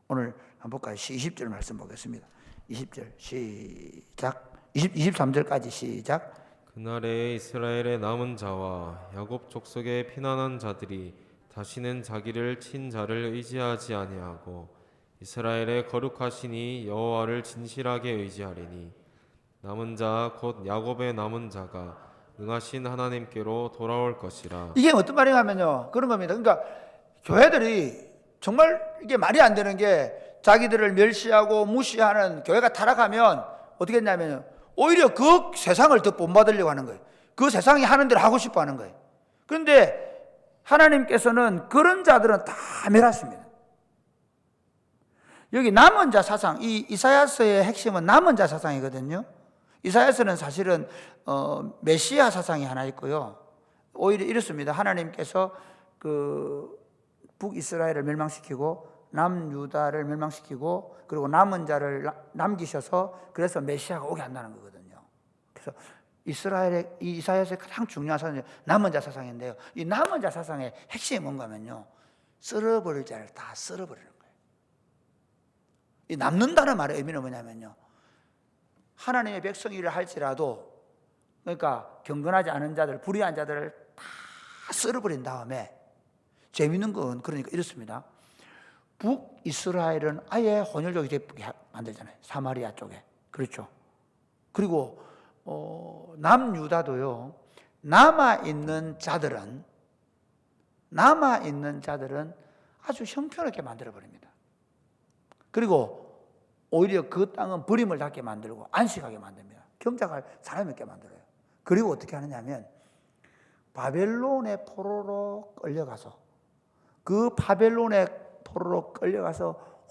오늘 한번 볼까요? 20절 말씀 보겠습니다. 20절 시작. 23절까지 시작. 그날에 이스라엘의 남은 자와 야곱 족속의 피난한 자들이 다시는 자기를 친 자를 의지하지 아니하고 이스라엘의 거룩하시니 여호와를 진실하게 의지하리니 남은 자 곧 야곱의 남은 자가 능하신 하나님께로 돌아올 것이라. 이게 어떤 말이냐면요, 그런 겁니다. 그러니까 교회들이 정말 이게 말이 안 되는 게 자기들을 멸시하고 무시하는 교회가 타락하면 어떻게 했냐면요, 오히려 그 세상을 더 본받으려고 하는 거예요. 그 세상이 하는 대로 하고 싶어 하는 거예요. 그런데 하나님께서는 그런 자들은 다 멸하십니다. 여기 남은 자 사상, 이 이사야서의 핵심은 남은 자 사상이거든요. 이사야서는 사실은 메시아 사상이 하나 있고요. 오히려 이렇습니다. 하나님께서 그 북이스라엘을 멸망시키고 남유다를 멸망시키고 그리고 남은 자를 남기셔서 그래서 메시아가 오게 한다는 거거든요. 그래서 이스라엘의 이 이사야서의 가장 중요한 사상이 남은 자 사상인데요. 이 남은 자 사상의 핵심이 뭔가 하면요, 썰어버릴 자를 다 썰어버리는 거예요. 이 남는다는 말의 의미는 뭐냐면요, 하나님의 백성일을 할지라도 그러니까 경건하지 않은 자들, 불의한 자들을 다 썰어버린 다음에 재미있는 건 그러니까 이렇습니다. 북이스라엘은 아예 혼혈족이 되게 만들잖아요. 사마리아 쪽에. 그렇죠. 그리고 남유다도요. 남아있는 자들은 아주 형편없게 만들어버립니다. 그리고 오히려 그 땅은 버림을 닫게 만들고 안식하게 만듭니다. 경작할 사람이 없게 만들어요. 그리고 어떻게 하느냐 하면 바벨론의 포로로 끌려가서 그 바벨론의 포로로 끌려가서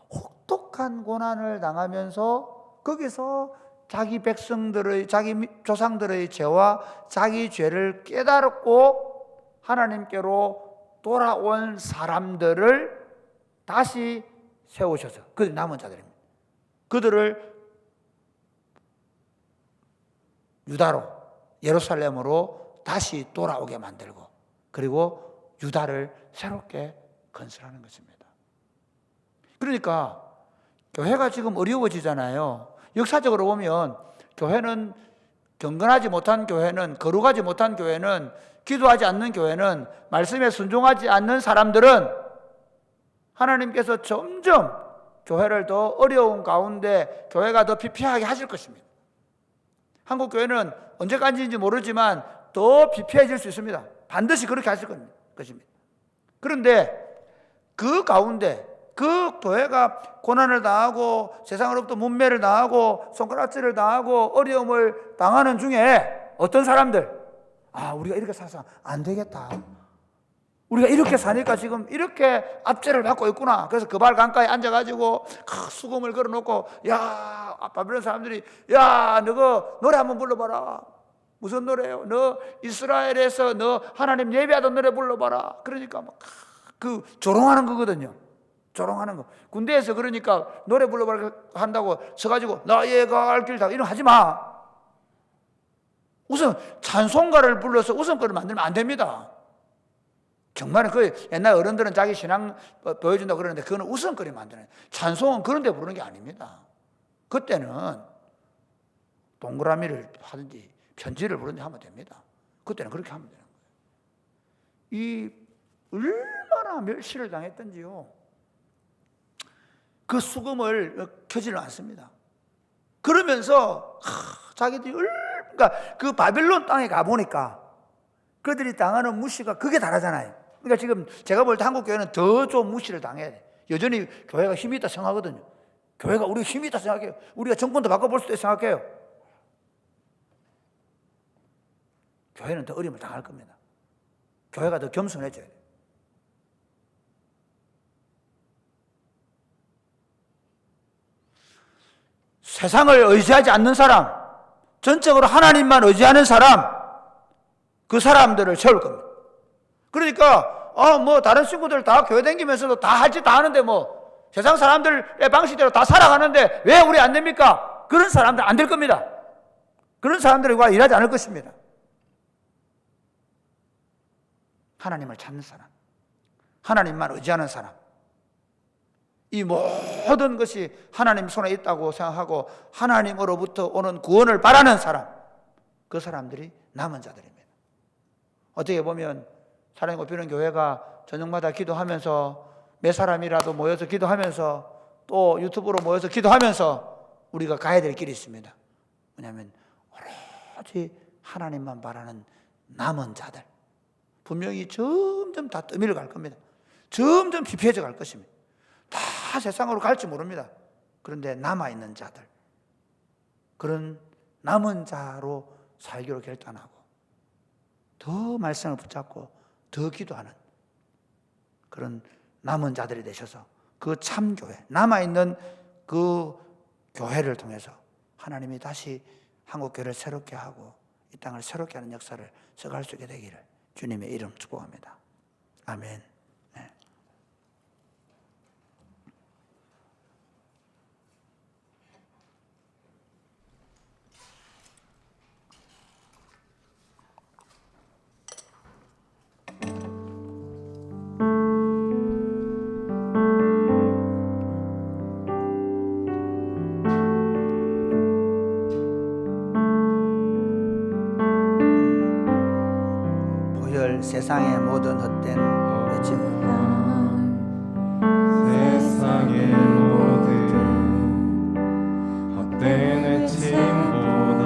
혹독한 고난을 당하면서 거기서 자기 백성들의, 자기 조상들의 죄와 자기 죄를 깨달았고 하나님께로 돌아온 사람들을 다시 세우셔서, 그들이 남은 자들입니다. 그들을 유다로, 예루살렘으로 다시 돌아오게 만들고, 그리고 유다를 새롭게 건설하는 것입니다. 그러니까 교회가 지금 어려워지잖아요. 역사적으로 보면 교회는, 경건하지 못한 교회는, 거룩하지 못한 교회는, 기도하지 않는 교회는, 말씀에 순종하지 않는 사람들은 하나님께서 점점 교회를 더 어려운 가운데 교회가 더 피폐하게 하실 것입니다. 한국 교회는 언제까지인지 모르지만 더 피폐해질 수 있습니다. 반드시 그렇게 하실 것입니다. 그런데 그 가운데, 그 교회가 고난을 당하고 세상으로부터 문매를 당하고 손가락질을 당하고 어려움을 당하는 중에 어떤 사람들, 우리가 이렇게 살아서 안 되겠다, 우리가 이렇게 사니까 지금 이렇게 압제를 받고 있구나. 그래서 그 발 강가에 앉아가지고 수금을 걸어놓고, 야, 바빌론 사람들이, 야, 너가 노래 한번 불러봐라. 무슨 노래요? 너 이스라엘에서 너 하나님 예배하던 노래 불러봐라. 그러니까 막 조롱하는 거거든요. 조롱하는 거. 군대에서 그러니까 노래 불러봐라 한다고 서가지고 나의 갈 길 다 이런 거 하지 마. 우선 찬송가를 불러서 웃음거리를 만들면 안 됩니다. 정말은 그 옛날 어른들은 자기 신앙 보여준다고 그러는데 그거는 웃음거리 만드는, 찬송은 그런 데 부르는 게 아닙니다. 그때는 동그라미를 하든지 편지를 부르든지 하면 됩니다. 그때는 그렇게 하면 되는 거예요. 이 얼마나 멸시를 당했던지요. 그 수금을 켜지를 않습니다. 그러면서 자기들이 그러니까 그 바빌론 땅에 가보니까 그들이 당하는 무시가 그게 다르잖아요. 그러니까 지금 제가 볼 때 한국 교회는 더 좀 무시를 당해야 돼. 여전히 교회가 힘이 있다 생각하거든요. 교회가 우리가 힘이 있다 생각해요. 우리가 정권도 바꿔볼 수도 있다 생각해요. 교회는 더 어려움을 당할 겁니다. 교회가 더 겸손해져야 돼요. 세상을 의지하지 않는 사람, 전적으로 하나님만 의지하는 사람, 그 사람들을 세울 겁니다. 그러니까 다른 친구들 다 교회 다니면서도 다 할 짓 다 하는데 세상 사람들의 방식대로 다 살아가는데 왜 우리 안 됩니까? 그런 사람들 안 될 겁니다. 그런 사람들과 일하지 않을 것입니다. 하나님을 찾는 사람, 하나님만 의지하는 사람, 이 모든 것이 하나님 손에 있다고 생각하고 하나님으로부터 오는 구원을 바라는 사람, 그 사람들이 남은 자들입니다. 어떻게 보면 사랑의 꽃피우는 교회가 저녁마다 기도하면서 몇 사람이라도 모여서 기도하면서 또 유튜브로 모여서 기도하면서 우리가 가야 될 길이 있습니다. 왜냐하면 오로지 하나님만 바라는 남은 자들, 분명히 점점 다 떠밀어 갈 겁니다. 점점 피폐해져 갈 것입니다. 다 세상으로 갈지 모릅니다. 그런데 남아있는 자들, 그런 남은 자로 살기로 결단하고 더 말씀을 붙잡고 더 기도하는 그런 남은 자들이 되셔서 그 참교회, 남아있는 그 교회를 통해서 하나님이 다시 한국교회를 새롭게 하고 이 땅을 새롭게 하는 역사를 써갈 수 있게 되기를 주님의 이름 축복합니다. 아멘. 네. 세상의 모든 헛된 외침, 세상의 모든 헛된 외침보다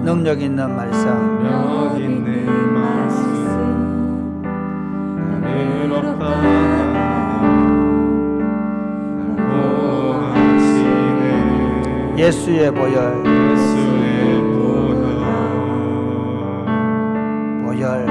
능력 있는 말씀, 력 있는 말씀, 나를 없다 보호하시는 예수의 보혈, 예수의 보혈,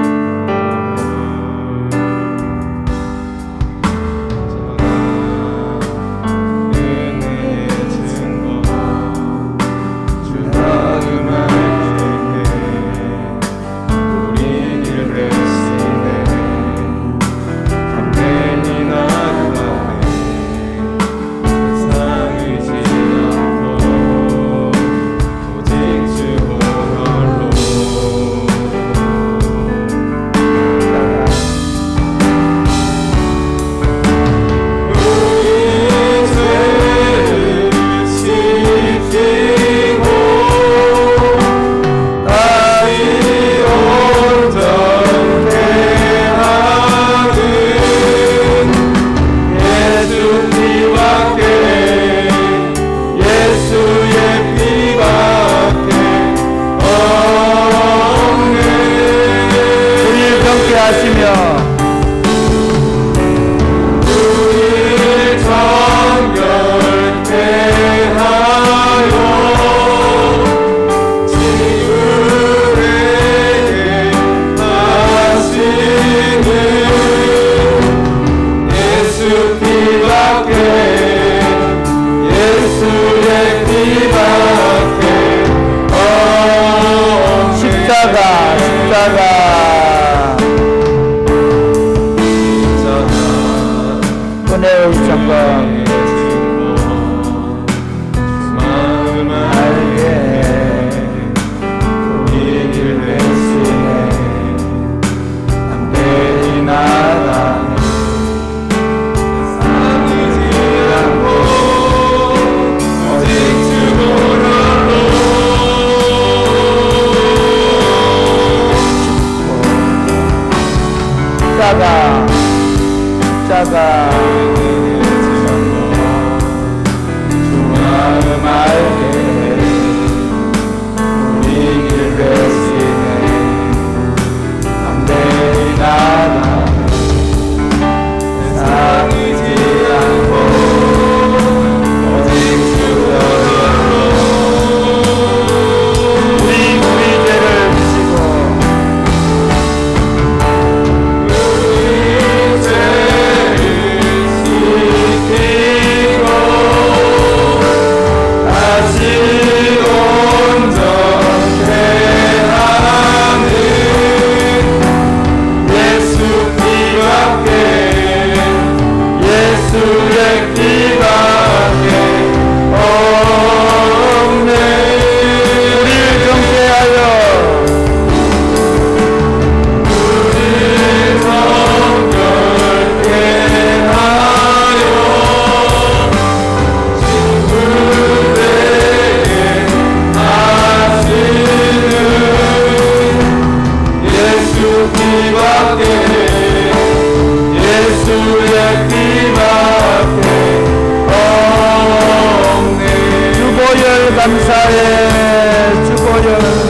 보혈 감사해. 주 보혈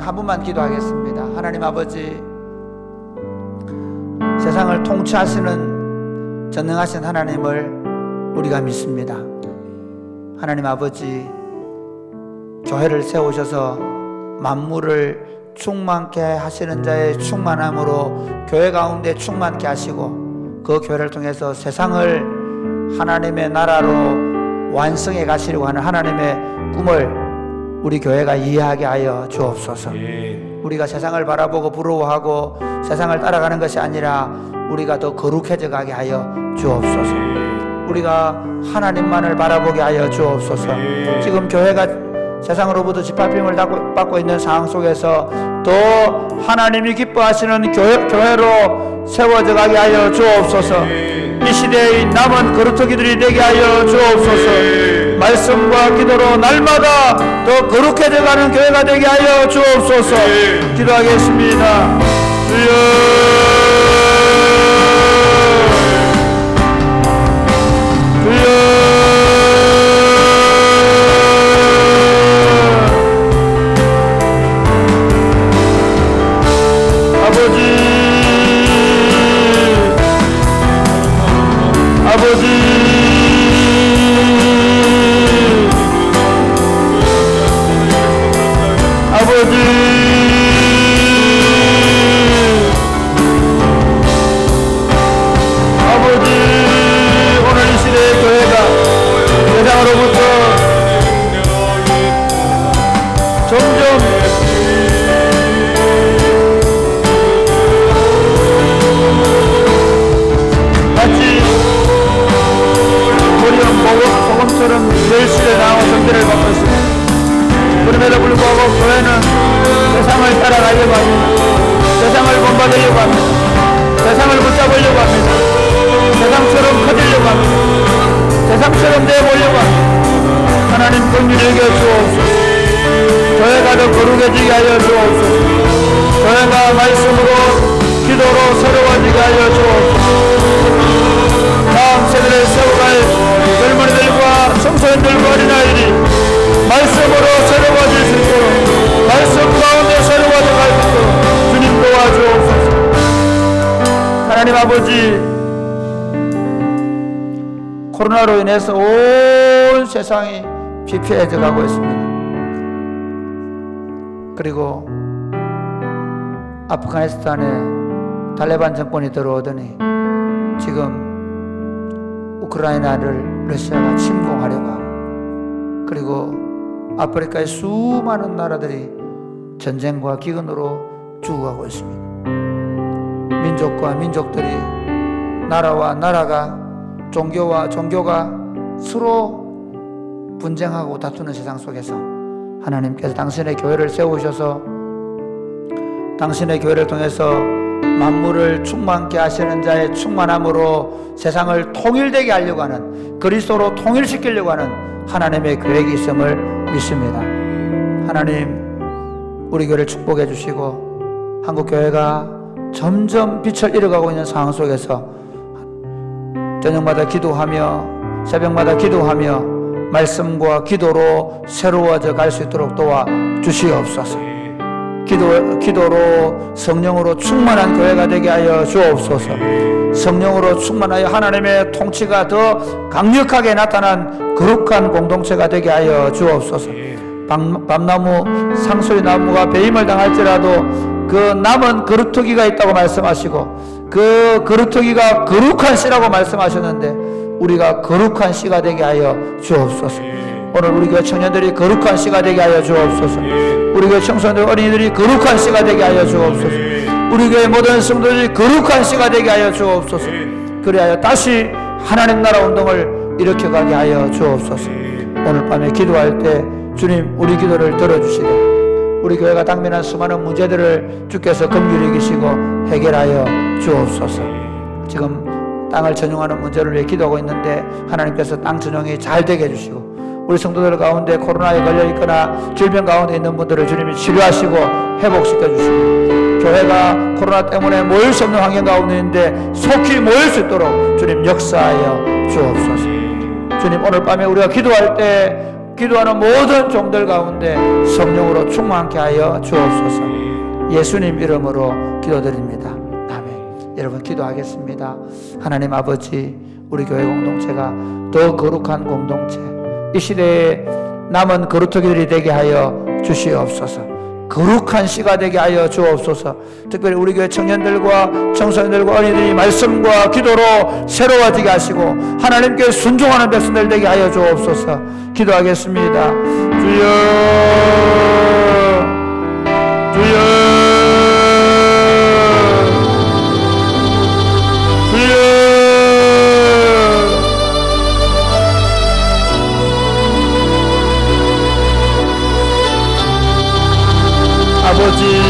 한 번만 기도하겠습니다. 하나님 아버지, 세상을 통치하시는 전능하신 하나님을 우리가 믿습니다. 하나님 아버지, 교회를 세우셔서 만물을 충만케 하시는 자의 충만함으로 교회 가운데 충만케 하시고 그 교회를 통해서 세상을 하나님의 나라로 완성해 가시려고 하는 하나님의 꿈을 우리 교회가 이해하게 하여 주옵소서. 우리가 세상을 바라보고 부러워하고 세상을 따라가는 것이 아니라 우리가 더 거룩해져 가게 하여 주옵소서. 우리가 하나님만을 바라보게 하여 주옵소서. 지금 교회가 세상으로부터 짓밟힘을 받고 있는 상황 속에서 더 하나님이 기뻐하시는 교회로 세워져 가게 하여 주옵소서. 이 시대의 남은 거룩토기들이 되게 하여 주옵소서. 말씀과 기도로 날마다 더 거룩해져 가는 교회가 되게 하여 주옵소서. 기도하겠습니다. 주여, 주여. 그럼에도 불구하고 교회는 세상을 따라가려고 합니다. 세상을 본받으려고 합니다. 세상을 붙잡으려고 합니다. 세상처럼 커지려고 합니다. 세상처럼 되어보려고 합니다. 하나님 긍휼히 여겨 주옵소서. 교회가 더 거룩해지게 하여 주옵소서. 교회가 말씀으로 기도로 새로워지게 하여 주옵소서. 다음 세대를 세워갈 젊은이들과 청소년들과 어린아이들이 말씀으로 새로워질 수 있도록 말씀 가운데 새로워져 갈 수 있도록 주님 도와주옵소서. 하나님 아버지, 코로나로 인해서 온 세상이 피폐해져 가고 있습니다. 그리고 아프가니스탄에 탈레반 정권이 들어오더니 지금 우크라이나를 러시아가 침공하려고 하고, 그리고 아프리카의 수많은 나라들이 전쟁과 기근으로 죽어가고 있습니다. 민족과 민족들이, 나라와 나라가, 종교와 종교가 서로 분쟁하고 다투는 세상 속에서 하나님께서 당신의 교회를 세우셔서 당신의 교회를 통해서 만물을 충만케 하시는 자의 충만함으로 세상을 통일되게 하려고 하는, 그리스도로 통일시키려고 하는 하나님의 계획이 있음을 믿습니다. 하나님, 우리 교회를 축복해 주시고 한국교회가 점점 빛을 잃어가고 있는 상황 속에서 저녁마다 기도하며 새벽마다 기도하며 말씀과 기도로 새로워져 갈 수 있도록 도와주시옵소서. 기도로 성령으로 충만한 교회가 되게 하여 주옵소서. 성령으로 충만하여 하나님의 통치가 더 강력하게 나타난 거룩한 공동체가 되게 하여 주옵소서. 밤나무, 상소리 나무가 배임을 당할지라도 그 남은 거루터기가 있다고 말씀하시고 그 거루터기가 거룩한 씨라고 말씀하셨는데 우리가 거룩한 씨가 되게 하여 주옵소서. 오늘 우리 교회 청년들이 거룩한 씨가 되게 하여 주옵소서. 우리 교회 청소년들, 어린이들이 거룩한 씨가 되게 하여 주옵소서. 우리 교회 모든 성도들이 거룩한 씨가 되게 하여 주옵소서. 그리하여 다시 하나님 나라 운동을 일으켜가게 하여 주옵소서. 오늘 밤에 기도할 때 주님, 우리 기도를 들어주시되 우리 교회가 당면한 수많은 문제들을 주께서 긍휼히 여기시고 해결하여 주옵소서. 지금 땅을 전용하는 문제를 위해 기도하고 있는데 하나님께서 땅 전용이 잘 되게 해주시고 우리 성도들 가운데 코로나에 걸려있거나 질병 가운데 있는 분들을 주님이 치료하시고 회복시켜 주시고 교회가 코로나 때문에 모일 수 없는 환경 가운데 있는데 속히 모일 수 있도록 주님 역사하여 주옵소서. 주님, 오늘 밤에 우리가 기도할 때 기도하는 모든 종들 가운데 성령으로 충만케 하여 주옵소서. 예수님 이름으로 기도드립니다. 아멘. 여러분 기도하겠습니다. 하나님 아버지, 우리 교회 공동체가 더 거룩한 공동체, 이 시대에 남은 거루터기들이 되게 하여 주시옵소서. 거룩한 씨가 되게 하여 주옵소서. 특별히 우리 교회 청년들과 청소년들과 어린이들이 말씀과 기도로 새로워지게 하시고 하나님께 순종하는 백성들 되게 하여 주옵소서. 기도하겠습니다. 주여, 주여, 주여. 아버지,